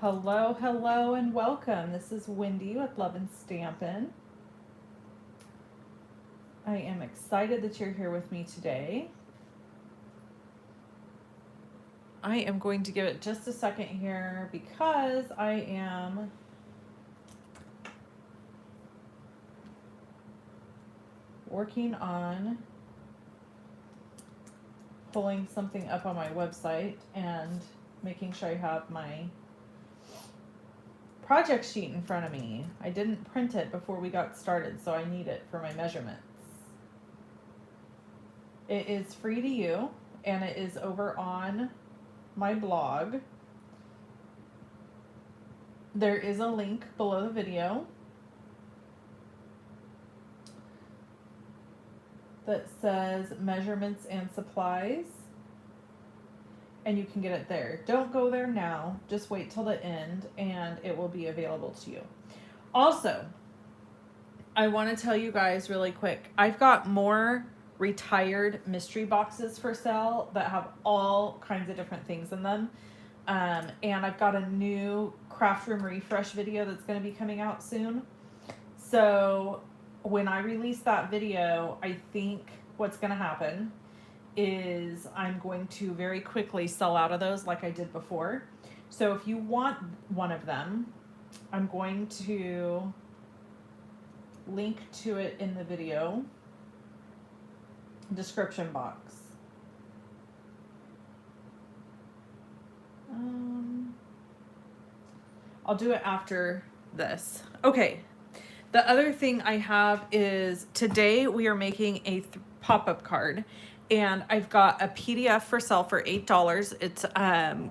Hello, hello, and welcome. This is Wendy with Love and Stampin'. I am excited that you're here with me today. I am going to give it just a second here because I am working on pulling something up on my website and making sure I have my project sheet in front of me. I didn't print it before we got started, so I need it for my measurements. It is free to you, and it is over on my blog. There is a link below the video that says measurements and supplies, and you can get it there. Don't go there now, just wait till the end and it will be available to you. Also, I want to tell you guys really quick, I've got more retired mystery boxes for sale that have all kinds of different things in them. And I've got a new craft room refresh video that's going to be coming out soon. So when I release that video, I think what's going to happen is I'm going to very quickly sell out of those like I did before. So if you want one of them, I'm going to link to it in the video description box. I'll do it after this. Okay. The other thing I have is today we are making a pop-up card, and I've got a PDF for sale for $8. It's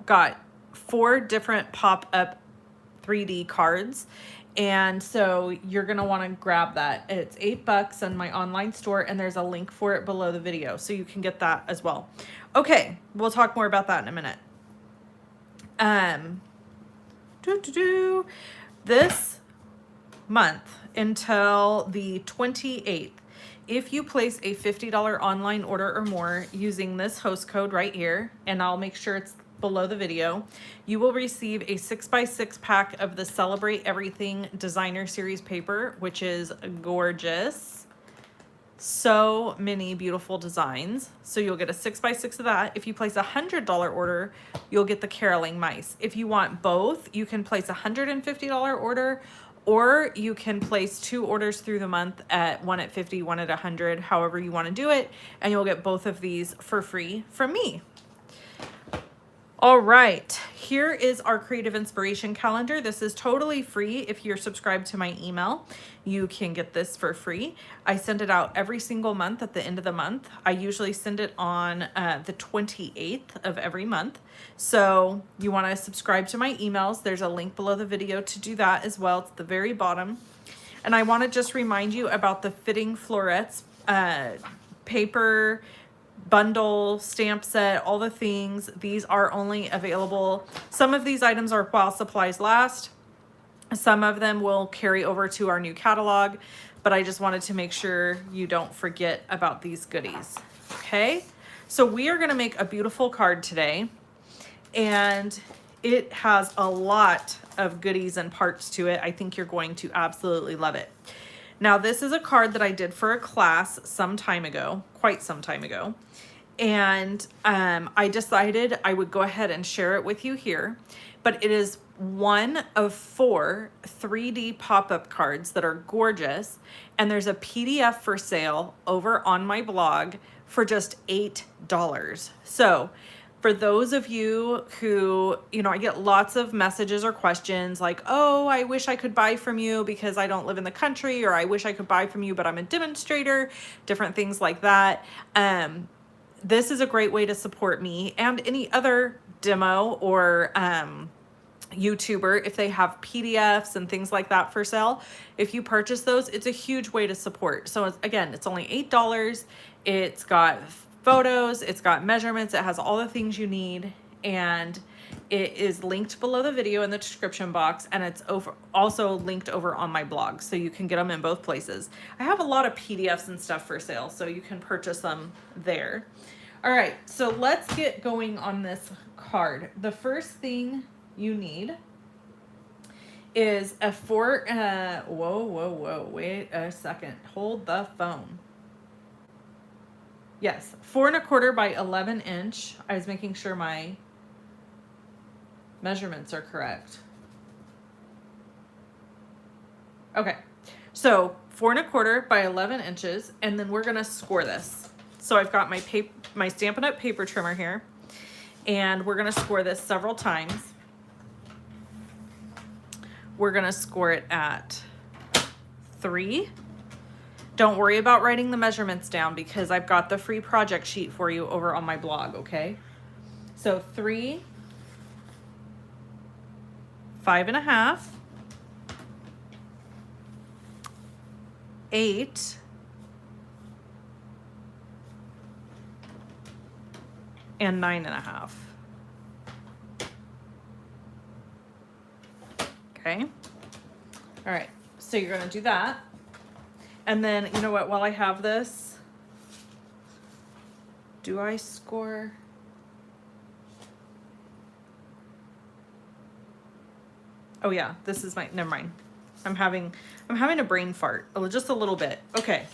got 4 different pop-up 3D cards, and so you're gonna want to grab that. It's $8 on my online store, and there's a link for it below the video, so you can get that as well. Okay, we'll talk more about that in a minute. This month until the 28th, if you place a $50 online order or more using this host code right here, and I'll make sure it's below the video, you will receive a 6x6 pack of the Celebrate Everything Designer Series paper, which is gorgeous. So many beautiful designs. So you'll get a 6x6 of that. If you place a $100 order, you'll get the caroling mice. If you want both, you can place a $150 order, or you can place 2 orders through the month, at one at 50, one at 100, however you want to do it, and you'll get both of these for free from me. All right, here is our creative inspiration calendar. This is totally free. If you're subscribed to my email, you can get this for free. I send it out every single month at the end of the month. I usually send it on the 28th of every month. So you want to subscribe to my emails. There's a link below the video to do that as well. It's at the very bottom. And I want to just remind you about the Fitting Florets paper bundle, stamp set, all the things. These are only available. Some of these items are while supplies last. Some of them will carry over to our new catalog, but I just wanted to make sure you don't forget about these goodies. Okay, so we are going to make a beautiful card today, and it has a lot of goodies and parts to it. I think you're going to absolutely love it. Now, this is a card that I did for a class some time ago, quite some time ago. And I decided I would go ahead and share it with you here. But it is one of 4 3D pop-up cards that are gorgeous. And there's a PDF for sale over on my blog for just $8. So for those of you who, I get lots of messages or questions like, oh, I wish I could buy from you because I don't live in the country, or I wish I could buy from you, but I'm a demonstrator, different things like that. This is a great way to support me and any other demo or YouTuber if they have PDFs and things like that for sale. If you purchase those, it's a huge way to support. So again, it's only $8. It's got photos, it's got measurements, it has all the things you need, and it is linked below the video in the description box, and it's also linked over on my blog, so you can get them in both places. I have a lot of PDFs and stuff for sale, so you can purchase them there. All right, so let's get going on this card. The first thing you need is a whoa, wait a second. Hold the phone. Yes, 4¼ by 11 inch. I was making sure my measurements are correct. Okay, so 4¼ by 11 inches, and then we're gonna score this. So I've got my Stampin' Up! Paper trimmer here, and we're gonna score this several times. We're gonna score it at 3. Don't worry about writing the measurements down because I've got the free project sheet for you over on my blog, okay? So 3, 5½, 8, and 9½. Okay. All right. So you're going to do that. And then, you know what, while I have this, do I score? Oh yeah, this is never mind. I'm having a brain fart, just a little bit. Okay.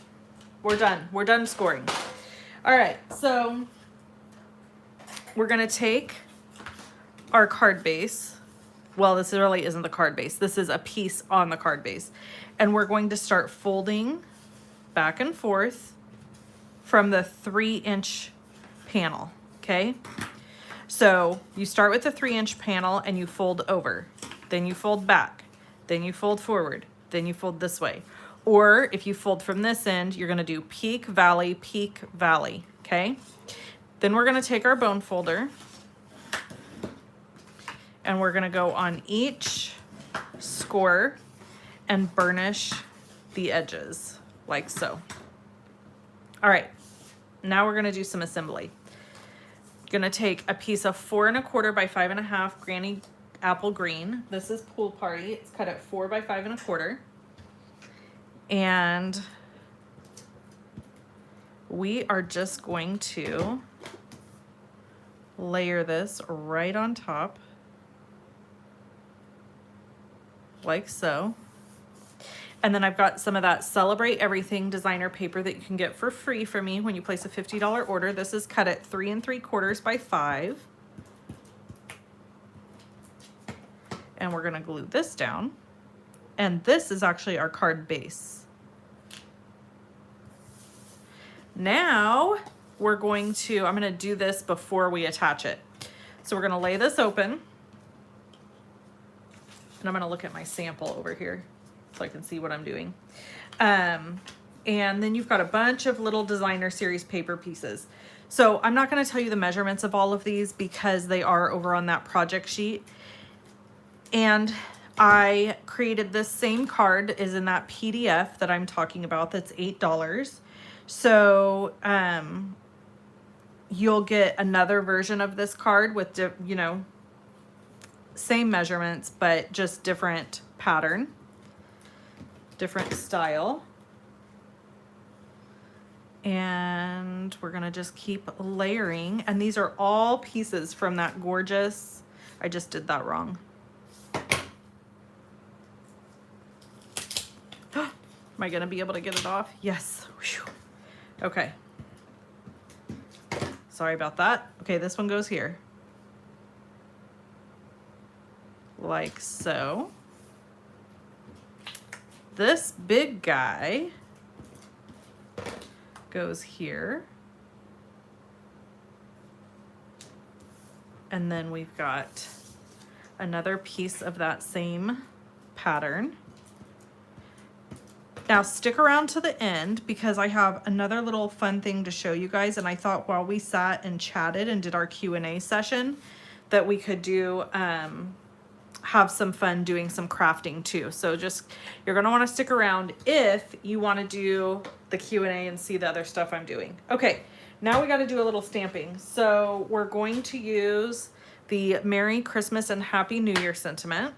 We're done. We're done scoring. All right. So we're going to take our card base. Well, this really isn't the card base. This is a piece on the card base. And we're going to start folding back and forth from the 3-inch panel, okay? So you start with the 3-inch panel and you fold over. Then you fold back. Then you fold forward. Then you fold this way. Or if you fold from this end, you're gonna do peak, valley, okay? Then we're gonna take our bone folder and we're gonna go on each score and burnish the edges like so. All right, now we're gonna do some assembly. Gonna take a piece of 4¼ by 5½ Granny Apple Green. This is Pool Party. It's cut at 4 by 5¼ and we are just going to layer this right on top like so. And then I've got some of that Celebrate Everything designer paper that you can get for free from me when you place a $50 order. This is cut at 3 3/4 by 5. And we're gonna glue this down. And this is actually our card base. Now we're going to, I'm gonna do this before we attach it. So we're gonna lay this open. And I'm gonna look at my sample over here so I can see what I'm doing. And then you've got a bunch of little designer series paper pieces. So I'm not gonna tell you the measurements of all of these because they are over on that project sheet. And I created this same card is in that PDF that I'm talking about that's $8. So you'll get another version of this card with, you know, same measurements, but just different pattern, different style. And we're gonna just keep layering. And these are all pieces from that gorgeous, I just did that wrong. Am I gonna be able to get it off? Yes. Whew. Okay. Sorry about that. Okay, this one goes here. Like so. This big guy goes here. And then we've got another piece of that same pattern. Now stick around to the end because I have another little fun thing to show you guys, and I thought while we sat and chatted and did our Q&A session that we could do have some fun doing some crafting too. So just, you're gonna wanna stick around if you wanna do the Q&A and see the other stuff I'm doing. Okay, now we gotta do a little stamping. So we're going to use the Merry Christmas and Happy New Year sentiment.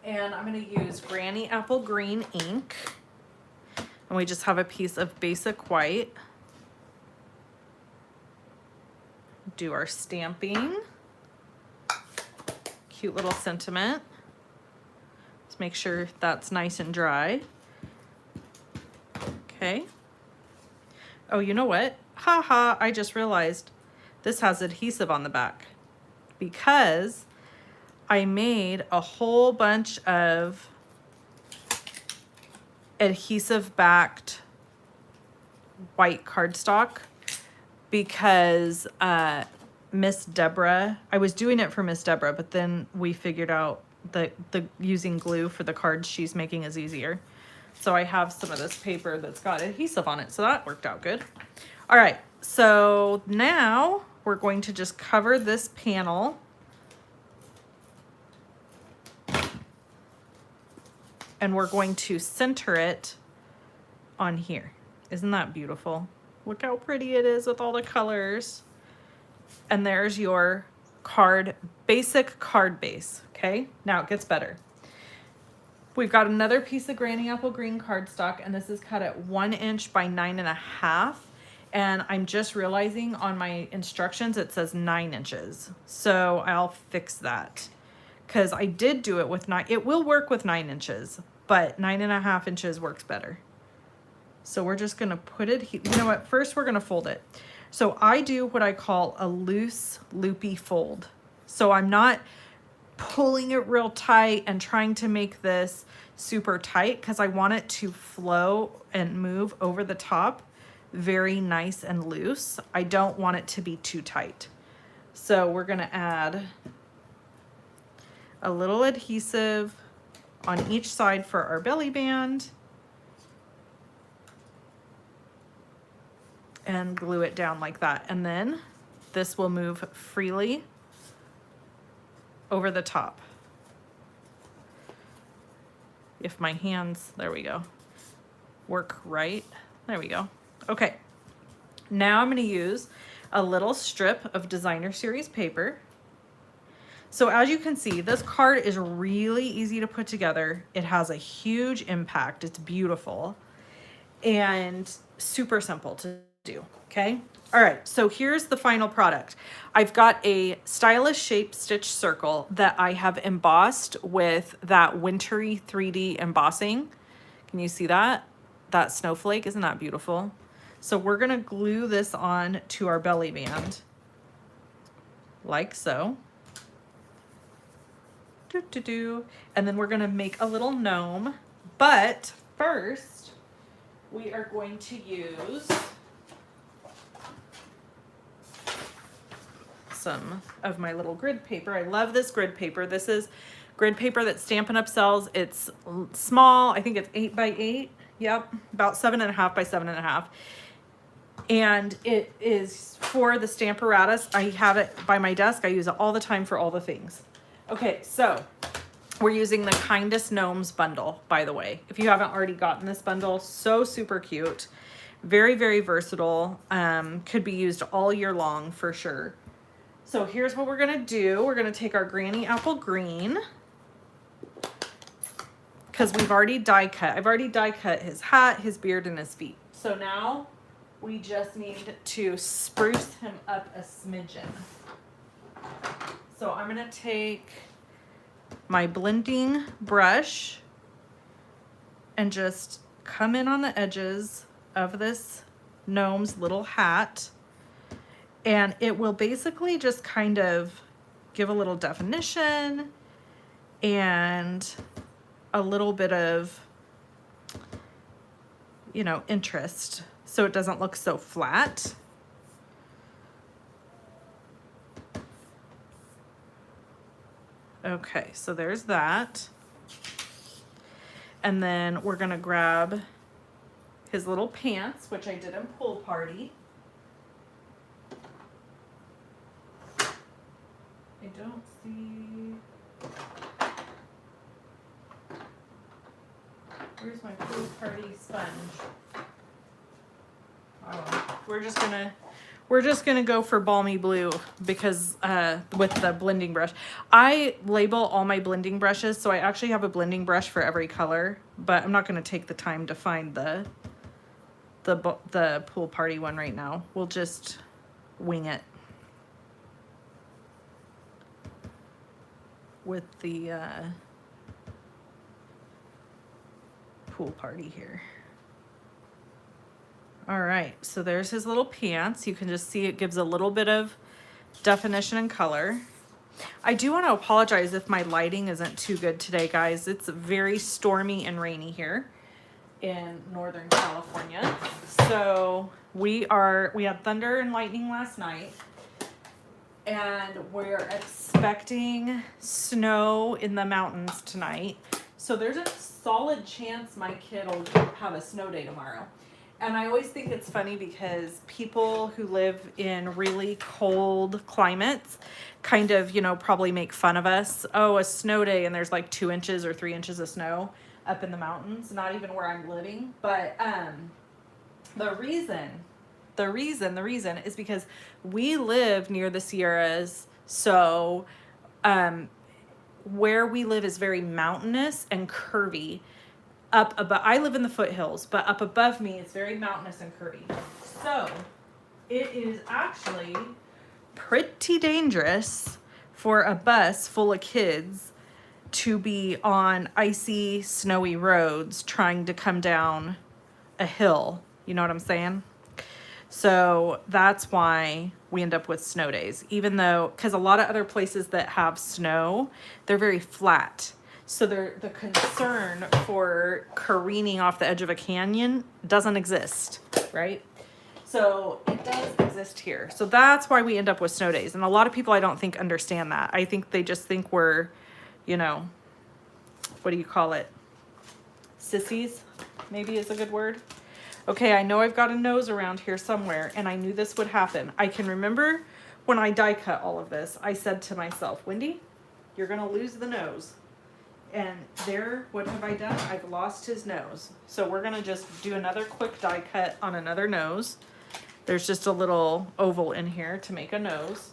And I'm going to use Granny Apple Green ink. And we just have a piece of basic white. do our stamping. Cute little sentiment. Let's make sure that's nice and dry. Okay. Oh, you know what? Haha, I just realized this has adhesive on the back because I made a whole bunch of adhesive backed white cardstock because Miss Deborah, I was doing it for Miss Deborah, but then we figured out that the using glue for the cards she's making is easier. So I have some of this paper that's got adhesive on it, so that worked out good. All right, so now we're going to just cover this panel and we're going to center it on here. Isn't that beautiful? Look how pretty it is with all the colors. And there's your card, basic card base, okay? Now it gets better. We've got another piece of Granny Apple Green cardstock, and this is cut at 1 inch by 9.5. And I'm just realizing on my instructions it says 9 inches. So I'll fix that because I did do it with 9. It will work with 9 inches, but 9.5 inches works better. So we're just gonna put it, you know what, first we're gonna fold it. So I do what I call a loose loopy fold. So I'm not pulling it real tight and trying to make this super tight because I want it to flow and move over the top very nice and loose. I don't want it to be too tight. So we're gonna add a little adhesive on each side for our belly band and glue it down like that. And then this will move freely over the top. If my hands, there we go, work right. There we go. Okay, now I'm gonna use a little strip of designer series paper. So as you can see, this card is really easy to put together. It has a huge impact. It's beautiful and super simple to do, okay? All right, so here's the final product. I've got a stylish shape stitch circle that I have embossed with that wintry 3D embossing. Can you see that? That snowflake, isn't that beautiful? So we're gonna glue this on to our belly band, like so. And then we're gonna make a little gnome, but first we are going to use some of my little grid paper. I love this grid paper. This is grid paper that Stampin' Up! Sells. It's small. I think it's 8 by 8. Yep, about 7.5 by 7.5. And it is for the Stamparatus. I have it by my desk. I use it all the time for all the things. Okay, so we're using the Kindest Gnomes bundle, by the way. If you haven't already gotten this bundle, so super cute. Very, very versatile. Could be used all year long for sure. So here's what we're gonna do. We're gonna take our Granny Apple Green, because we've already die cut. I've already die cut his hat, his beard, and his feet. So now we just need to spruce him up a smidgen. So I'm gonna take my blending brush and just come in on the edges of this gnome's little hat. And it will basically just kind of give a little definition and a little bit of, you know, interest, so it doesn't look so flat. Okay, so there's that. And then we're gonna grab his little pants, which I did in Pool Party. I don't see, where's my Pool Party sponge? Oh, we're just gonna go for balmy blue because with the blending brush. I label all my blending brushes, so I actually have a blending brush for every color, but I'm not gonna take the time to find the Pool Party one right now. We'll just wing it. with the pool party here. All right, so there's his little pants. You can just see it gives a little bit of definition and color. I do want to apologize if my lighting isn't too good today, guys. It's very stormy and rainy here in Northern California. So we had thunder and lightning last night, and we're expecting snow in the mountains tonight. So there's a solid chance my kid will have a snow day tomorrow. And I always think it's funny because people who live in really cold climates kind of, you know, probably make fun of us. Oh, a snow day and there's like 2 inches or 3 inches of snow up in the mountains, not even where I'm living. But the reason is because we live near the Sierras. So where we live is very mountainous and curvy. Up above, I live in the foothills, but up above me it's very mountainous and curvy. So it is actually pretty dangerous for a bus full of kids to be on icy, snowy roads trying to come down a hill. You know what I'm saying? So that's why we end up with snow days, even though, because a lot of other places that have snow, they're very flat. So the concern for careening off the edge of a canyon doesn't exist, right? So it does exist here. So that's why we end up with snow days. And a lot of people I don't think understand that. I think they just think we're, you know, what do you call it? Sissies, maybe is a good word. Okay, I know I've got a nose around here somewhere, and I knew this would happen. I can remember when I die cut all of this, I said to myself, Wendy, you're gonna lose the nose. And there, what have I done? I've lost his nose. So we're gonna just do another quick die cut on another nose. There's just a little oval in here to make a nose.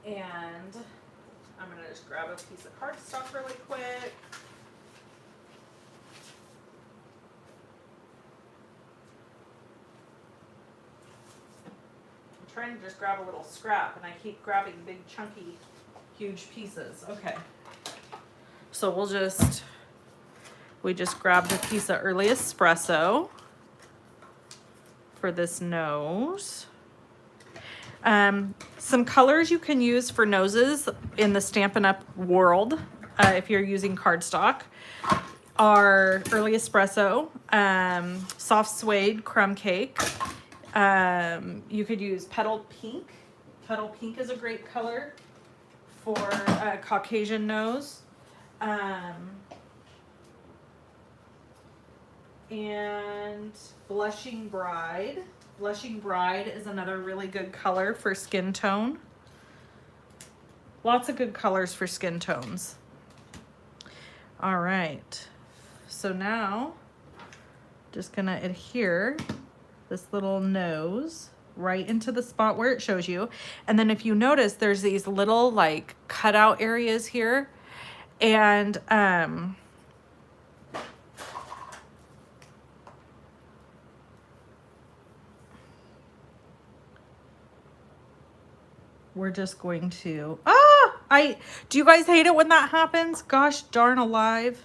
And I'm gonna just grab a piece of cardstock really quick. I'm trying to just grab a little scrap, and I keep grabbing big, chunky, huge pieces. Okay. So we just grabbed a piece of early espresso for this nose. Some colors you can use for noses in the Stampin' Up! World, if you're using cardstock, are early espresso, soft suede crumb cake. You could use petal pink. Petal pink is a great color for a Caucasian nose. And Blushing Bride. Blushing Bride is another really good color for skin tone. Lots of good colors for skin tones. All right. So now, just gonna adhere this little nose right into the spot where it shows you. And then if you notice, there's these little like cutout areas here. And we're just going to, do you guys hate it when that happens? Gosh darn alive.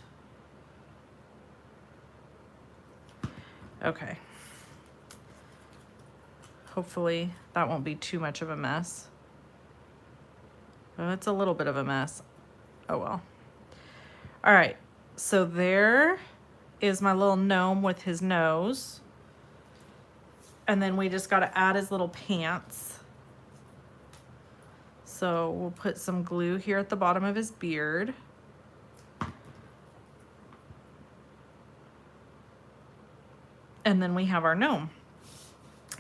Okay. Hopefully that won't be too much of a mess. Oh, it's a little bit of a mess. Oh well. All right, so there is my little gnome with his nose. And then we just got to add his little pants. So we'll put some glue here at the bottom of his beard. And then we have our gnome.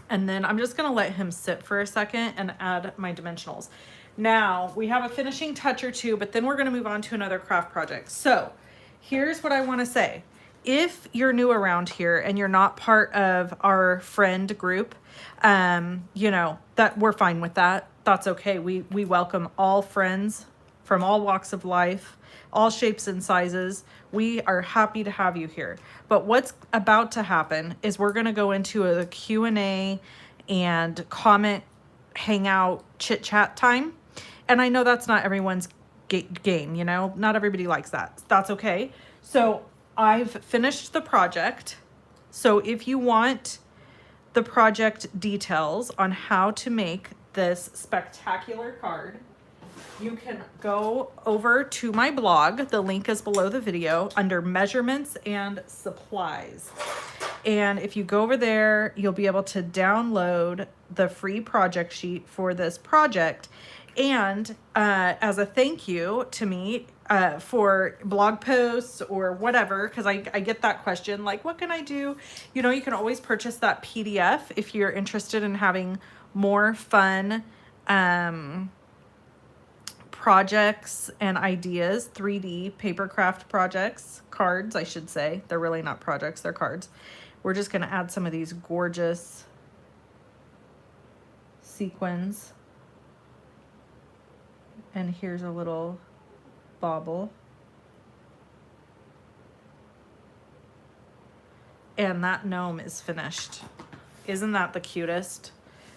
And then I'm just gonna let him sit for a second and add my dimensionals. Now, we have a finishing touch or two, but then we're gonna move on to another craft project. So here's what I wanna say. If you're new around here and you're not part of our friend group, you know, that we're fine with that. That's okay. We welcome all friends from all walks of life, all shapes and sizes. We are happy to have you here. But what's about to happen is we're gonna go into a Q&A and comment, hangout, chit chat time. And I know that's not everyone's gain, you know? Not everybody likes that. That's okay. So I've finished the project. So if you want the project details on how to make this spectacular card, you can go over to my blog. The link is below the video under measurements and supplies. And if you go over there, you'll be able to download the free project sheet for this project. And as a thank you to me for blog posts or whatever, because I get that question, like, what can I do? You know, you can always purchase that PDF if you're interested in having more fun projects and ideas, 3D paper craft projects, cards, I should say. They're really not projects, they're cards. We're just going to add some of these gorgeous sequins. And here's a little bauble. And that gnome is finished. Isn't that the cutest?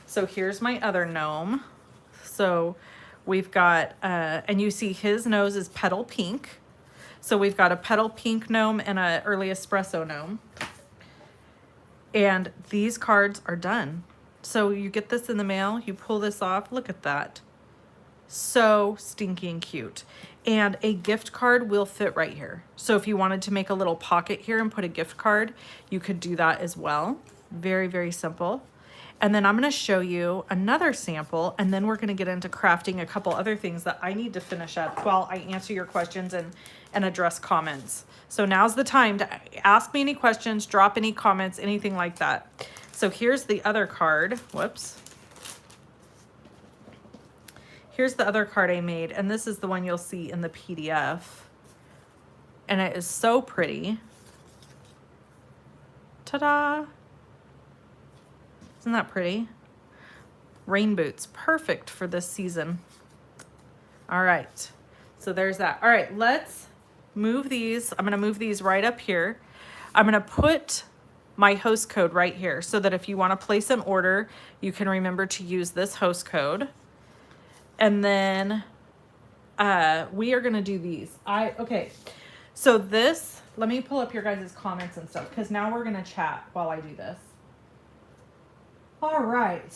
So here's my other gnome. So we've got, and you see his nose is petal pink. So we've got a petal pink gnome and a early espresso gnome. And these cards are done. So you get this in the mail, you pull this off, look at that. So stinking cute. And a gift card will fit right here. So if you wanted to make a little pocket here and put a gift card, you could do that as well. Very, very simple. And then I'm going to show you another sample, and then we're going to get into crafting a couple other things that I need to finish up while I answer your questions and address comments. So now's the time to ask me any questions, drop any comments, anything like that. So here's the other card. Whoops. Here's the other card I made, and this is the one you'll see in the PDF. And it is so pretty. Ta-da! Isn't that pretty? Rain boots, perfect for this season. All right, so there's that. All right, let's move these. I'm gonna move these right up here. I'm gonna put my host code right here so that if you wanna place an order, you can remember to use this host code. And then we are gonna do these. Okay, so this, let me pull up your guys' comments and stuff, because now we're gonna chat while I do this. All right.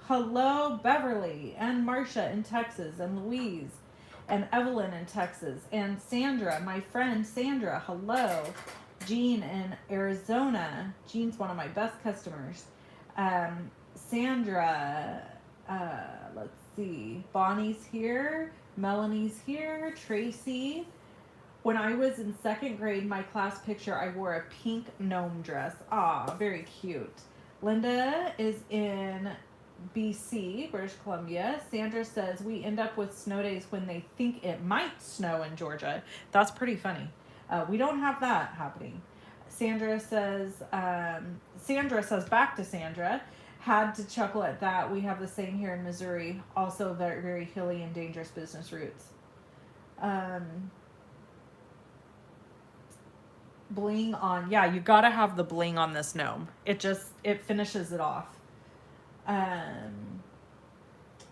Hello, Beverly and Marcia in Texas, and Louise and Evelyn in Texas, and Sandra, my friend Sandra. Hello. Jean in Arizona. Jean's one of my best customers. Sandra, let's see. Bonnie's here. Melanie's here. Tracy. When I was in 2nd grade, my class picture, I wore a pink gnome dress. Ah, very cute. Linda is in BC, British Columbia. Sandra says we end up with snow days when they think it might snow in Georgia. That's pretty funny. We don't have that happening. Sandra says back to Sandra, had to chuckle at that. We have the same here in Missouri. Also very, very hilly and dangerous business routes. Bling on, yeah, you gotta have the bling on this gnome. It finishes it off.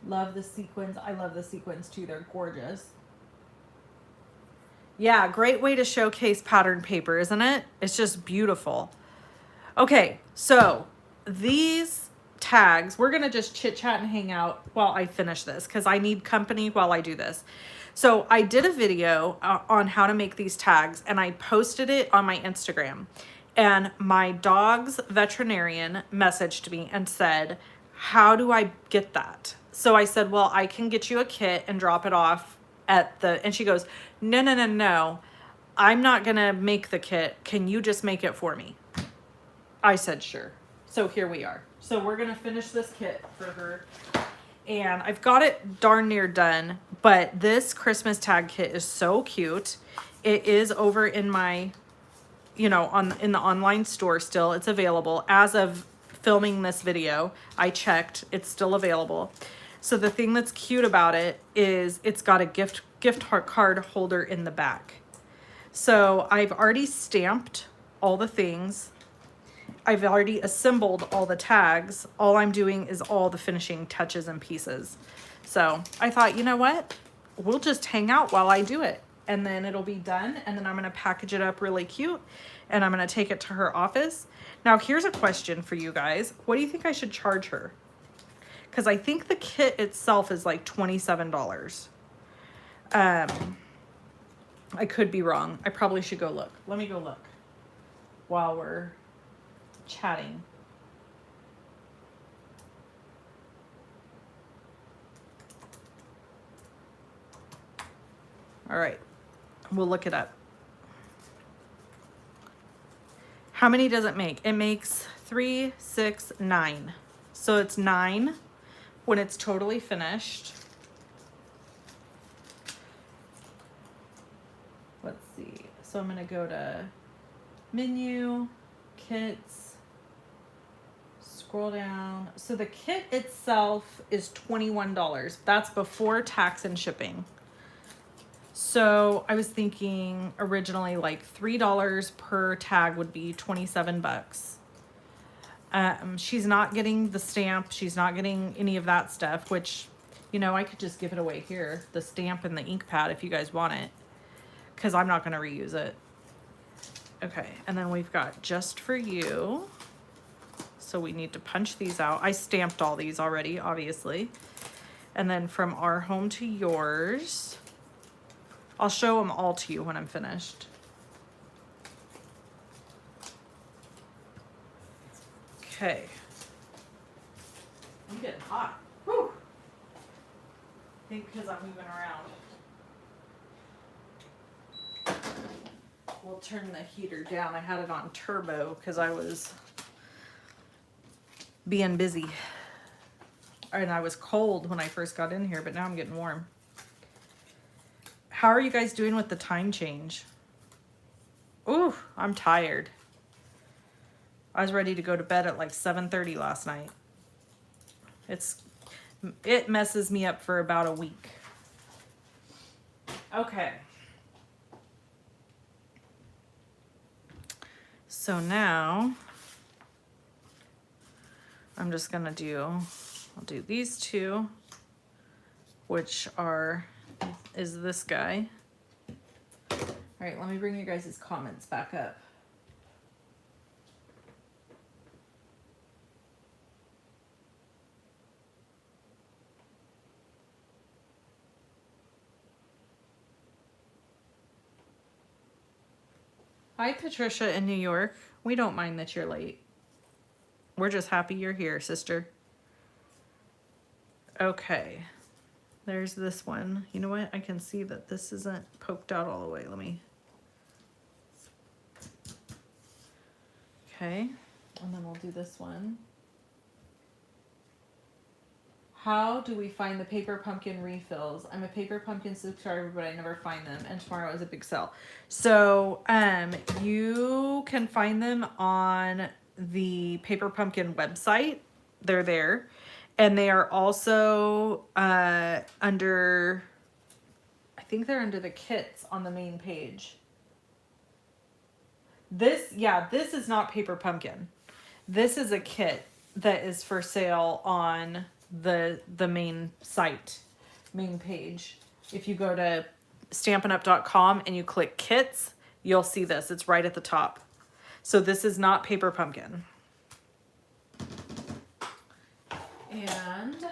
Love the sequins. I love the sequins too. They're gorgeous. Yeah, great way to showcase pattern paper, isn't it? It's just beautiful. Okay, so these tags, we're gonna just chit chat and hang out while I finish this because I need company while I do this. So I did a video on how to make these tags, and I posted it on my Instagram, and my dog's veterinarian messaged me and said, how do I get that? So I said, well, I can get you a kit and drop it off at the, and she goes, no, I'm not gonna make the kit. Can you just make it for me? I said, sure. So here we are. So we're gonna finish this kit for her. And I've got it darn near done, but this Christmas tag kit is so cute. It is over in my, in the online store still. It's available. As of filming this video, I checked, it's still available. So the thing that's cute about it is it's got a gift card holder in the back. So I've already stamped all the things. I've already assembled all the tags. All I'm doing is all the finishing touches and pieces. So I thought, you know what? we'll just hang out while I do it. And then it'll be done. And then I'm going to package it up really cute. And I'm going to take it to her office. Now, here's a question for you guys. What do you think I should charge her? Because I think the kit itself is like $27. I could be wrong. I probably should go look. Let me go look while we're chatting. All right, we'll look it up. How many does it make? It makes 3, 6, 9. So it's 9 when it's totally finished. Let's see. So I'm gonna go to menu, kits, scroll down. So the kit itself is $21. That's before tax and shipping. So I was thinking originally like $3 per tag would be 27 bucks. She's not getting the stamp. She's not getting any of that stuff, which, you know, I could just give it away here. The stamp and the ink pad if you guys want it, because I'm not going to reuse it. Okay, and then we've got just for you. So we need to punch these out. I stamped all these already, obviously. And then from our home to yours. I'll show them all to you when I'm finished. Okay. I'm getting hot. Whew. I think because I'm moving around. We'll turn the heater down. I had it on turbo because I was being busy. And I was cold when I first got in here, but now I'm getting warm. How are you guys doing with the time change? Ooh, I'm tired. I was ready to go to bed at like 7:30 last night. It messes me up for about a week. Okay. So now I'm just gonna I'll do these two, which is this guy. All right, let me bring you guys' comments back up. Hi, Patricia in New York. We don't mind that you're late. We're just happy you're here, sister. Okay. There's this one. You know what? I can see that this isn't poked out all the way. Let me. Okay. And then we'll do this one. How do we find the paper pumpkin refills? I'm a paper pumpkin subscriber, but I never find them. And tomorrow is a big sale. So you can find them on the paper pumpkin website. They're there. And they are also under, I think they're under the kits on the main page. This is not paper pumpkin. This is a kit that is for sale on the main site, main page. If you go to stampinup.com and you click kits, you'll see this. It's right at the top. So this is not paper pumpkin. And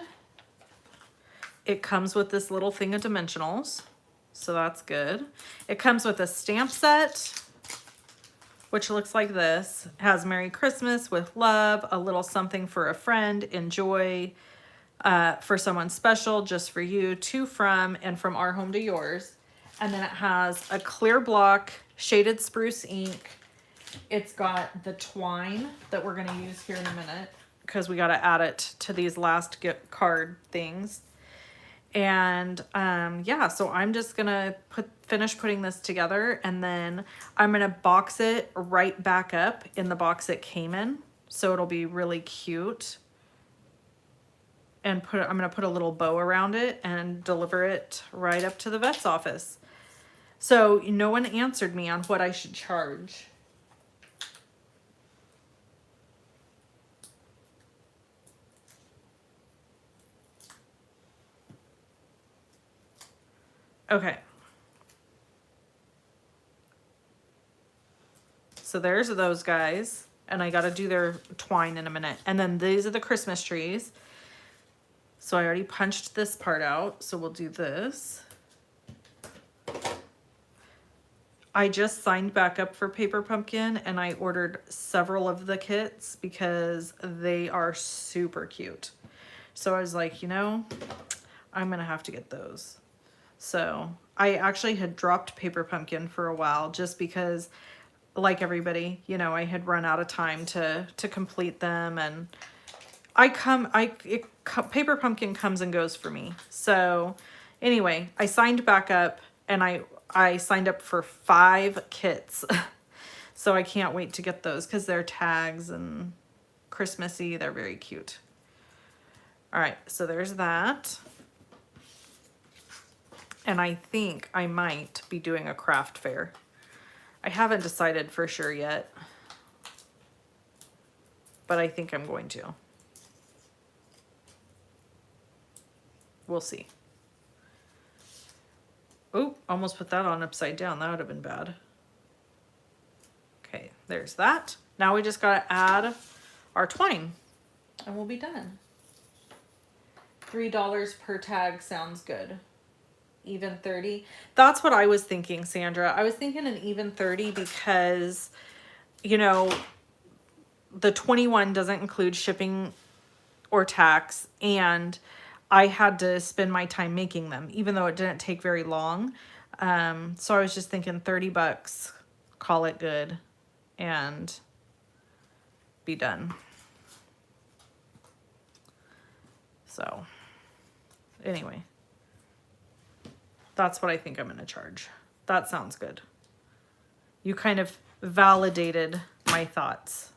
it comes with this little thing of dimensionals, so that's good. It comes with a stamp set, which looks like this. It has Merry Christmas with love, a little something for a friend, enjoy, for someone special, just for you, to, from, and from our home to yours. And then it has a clear block, shaded spruce ink. It's got the twine that we're going to use here in a minute, because we got to add it to these last card things. And yeah, so I'm just gonna finish putting this together, and then I'm gonna box it right back up in the box it came in, so it'll be really cute. And I'm gonna put a little bow around it and deliver it right up to the vet's office. So no one answered me on what I should charge. Okay. So there's those guys. And I got to do their twine in a minute. And then these are the Christmas trees. So I already punched this part out. So we'll do this. I just signed back up for Paper Pumpkin and I ordered several of the kits because they are super cute. So I was like, you know, I'm going to have to get those. So I actually had dropped Paper Pumpkin for a while just because, like everybody, you know, I had run out of time to complete them, and Paper Pumpkin comes and goes for me. So anyway, I signed back up and I signed up for 5 kits. So I can't wait to get those because they're tags and Christmassy. They're very cute. All right, so there's that. And I think I might be doing a craft fair. I haven't decided for sure yet, but I think I'm going to. We'll see. Oh, almost put that on upside down. That would have been bad. Okay, there's that. Now we just got to add our twine and we'll be done. $3 per tag sounds good. Even 30. That's what I was thinking, Sandra. I was thinking an even 30 because, you know, the 21 doesn't include shipping or tax, and I had to spend my time making them, even though it didn't take very long. So I was just thinking 30 bucks, call it good, and be done. So anyway. That's what I think I'm going to charge. That sounds good. You kind of validated my thoughts.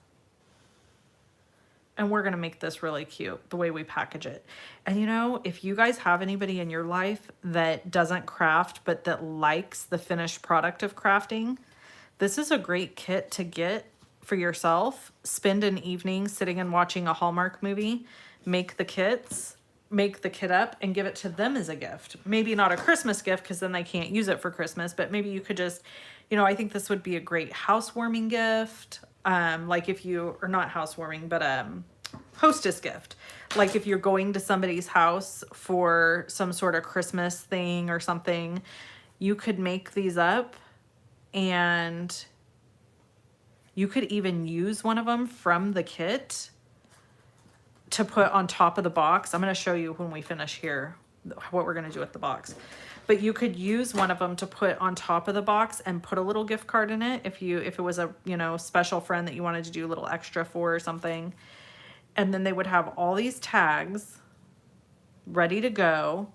And we're going to make this really cute, the way we package it. And you know, if you guys have anybody in your life that doesn't craft, but that likes the finished product of crafting, this is a great kit to get for yourself. Spend an evening sitting and watching a Hallmark movie, make the kits, make the kit up and give it to them as a gift. Maybe not a Christmas gift because then they can't use it for Christmas, but maybe you could just, you know, I think this would be a great housewarming gift. Like if you, or not housewarming, but hostess gift. Like if you're going to somebody's house for some sort of Christmas thing or something, you could make these up and you could even use one of them from the kit to put on top of the box. I'm going to show you when we finish here what we're going to do with the box. But you could use one of them to put on top of the box and put a little gift card in it if it was a, you know, special friend that you wanted to do a little extra for or something. And then they would have all these tags ready to go.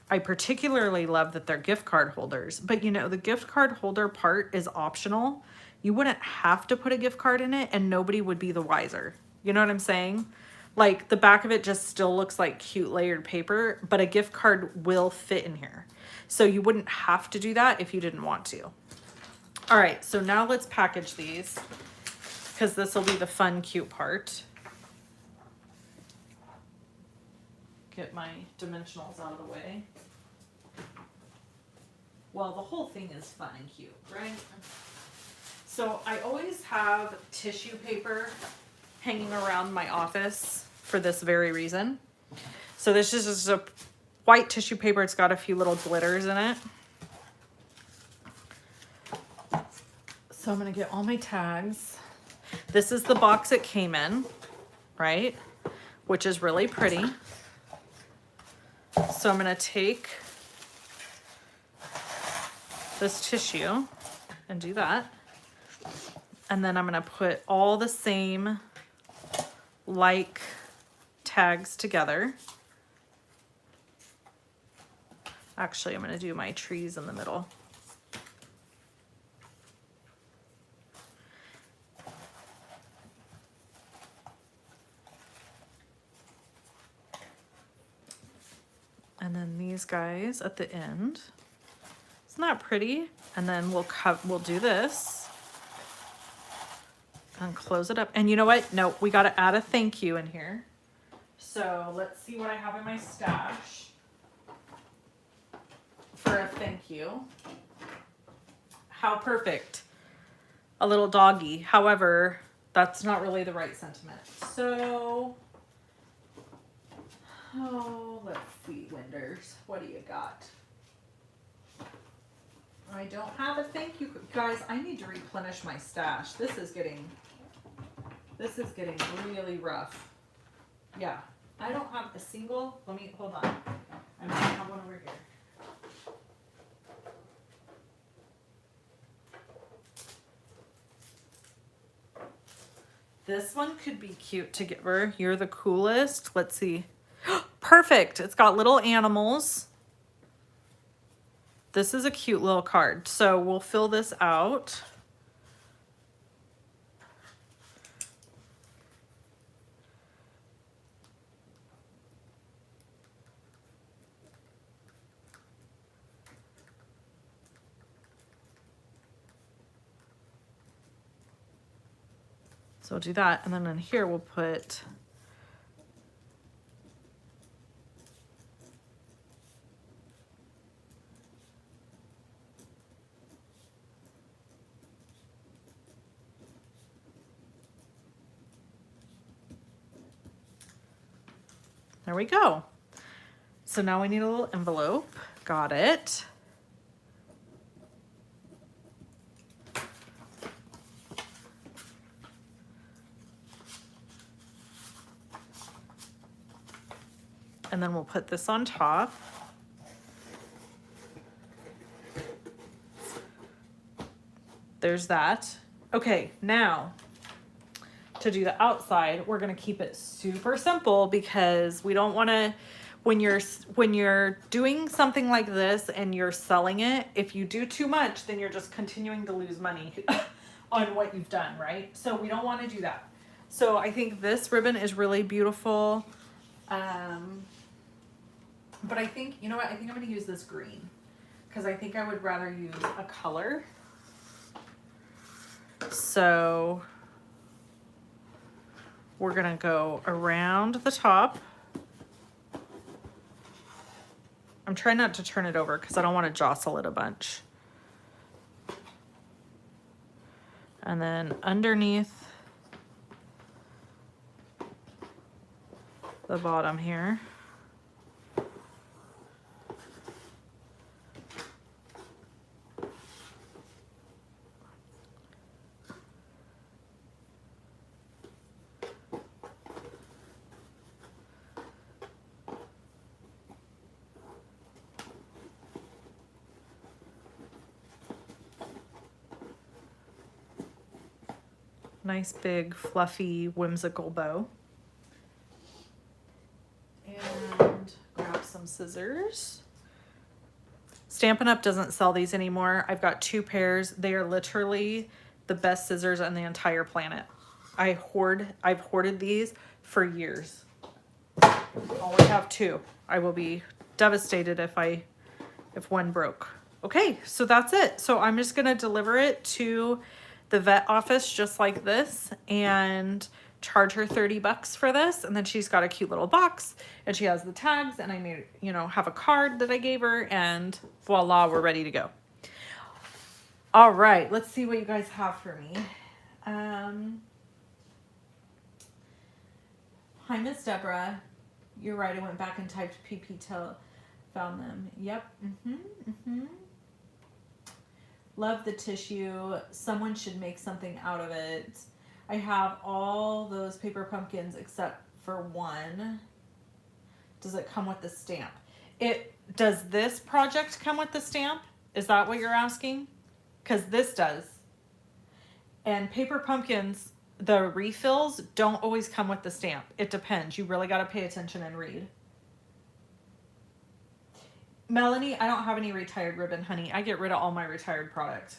I particularly love that they're gift card holders, but you know, the gift card holder part is optional. You wouldn't have to put a gift card in it and nobody would be the wiser. You know what I'm saying? Like the back of it just still looks like cute layered paper, but a gift card will fit in here. So you wouldn't have to do that if you didn't want to. All right, so now let's package these because this will be the fun, cute part. Get my dimensionals out of the way. Well, the whole thing is fun and cute, right? So I always have tissue paper hanging around my office for this very reason. So this is just a white tissue paper. It's got a few little glitters in it. So I'm going to get all my tags. This is the box it came in, right? Which is really pretty. So I'm going to take this tissue and do that. And then I'm going to put all the same like tags together. Actually, I'm going to do my trees in the middle. And then these guys at the end. Isn't that pretty? And then we'll do this and close it up. And you know what? No, we got to add a thank you in here. So let's see what I have in my stash. for a thank you. How perfect. A little doggy. However, that's not really the right sentiment. So, oh, let's see, Winders. What do you got? I don't have a thank you. Guys, I need to replenish my stash. This is getting really rough. Yeah. I don't have a single, let me, hold on. I might have one over here. This one could be cute to give her. You're the coolest. Let's see. Perfect. It's got little animals. This is a cute little card. So we'll fill this out. So we'll do that, and then in here we'll put there we go. So now we need a little envelope. Got it. And then we'll put this on top. There's that. Okay, now to do the outside, we're gonna keep it super simple because we don't wanna, when you're doing something like this and you're selling it, if you do too much, then you're just continuing to lose money on what you've done, right? So we don't wanna do that. So I think this ribbon is really beautiful. But I think, you know what, I think I'm gonna use this green because I think I would rather use a color. So we're gonna go around the top. I'm trying not to turn it over because I don't want to jostle it a bunch. And then underneath the bottom here. Nice big fluffy whimsical bow. And grab some scissors. Stampin' Up! Doesn't sell these anymore. I've got 2 pairs. They are literally the best scissors on the entire planet. I've hoarded these for years. I only have 2. I will be devastated if one broke. Okay, so that's it. So I'm just gonna deliver it to the vet office just like this and charge her $30 for this. And then she's got a cute little box and she has the tags, and I made, you know, have a card that I gave her, and voila, we're ready to go. All right, let's see what you guys have for me. Hi, Miss Deborah. You're right, I went back and typed PP till found them. Yep. Love the tissue. Someone should make something out of it. I have all those paper pumpkins except for one. Does it come with the stamp? Does this project come with the stamp? Is that what you're asking? Because this does. And paper pumpkins, the refills don't always come with the stamp. It depends. You really got to pay attention and read. Melanie, I don't have any retired ribbon, honey. I get rid of all my retired product.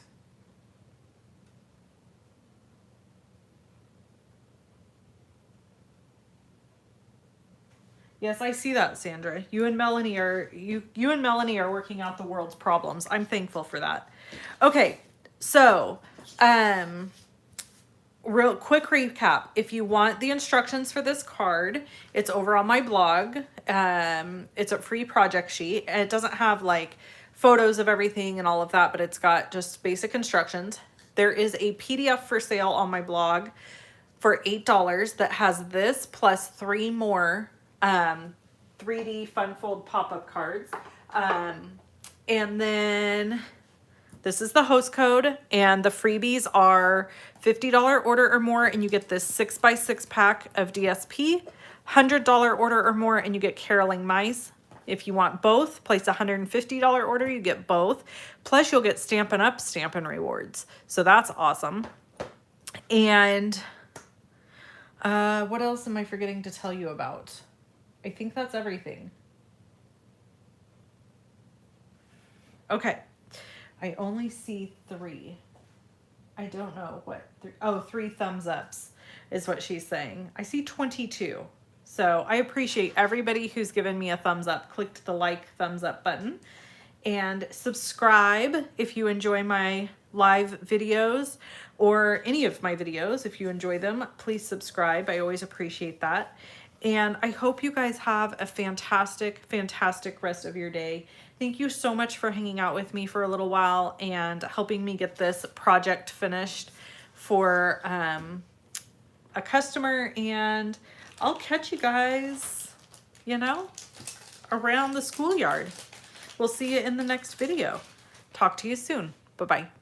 Yes, I see that, Sandra. You and Melanie are working out the world's problems. I'm thankful for that. Okay, so real quick recap. If you want the instructions for this card, it's over on my blog. It's a free project sheet, and it doesn't have like photos of everything and all of that, but it's got just basic instructions. There is a PDF for sale on my blog for $8 that has this plus 3 more 3D fun fold pop-up cards. And then this is the host code, and the freebies are $50 order or more and you get this 6x6 pack of DSP, $100 order or more and you get caroling mice. If you want both, place a $150 order, you get both. Plus you'll get Stampin' Up! Stampin' rewards. So that's awesome. And what else am I forgetting to tell you about? I think that's everything. Okay. I only see 3. I don't know what. 3 thumbs ups is what she's saying. I see 22. So I appreciate everybody who's given me a thumbs up, clicked the like thumbs up button, and subscribe if you enjoy my live videos or any of my videos. If you enjoy them, please subscribe. I always appreciate that. And I hope you guys have a fantastic, fantastic rest of your day. Thank you so much for hanging out with me for a little while and helping me get this project finished for a customer. And I'll catch you guys, you know, around the schoolyard. We'll see you in the next video. Talk to you soon. Bye-bye.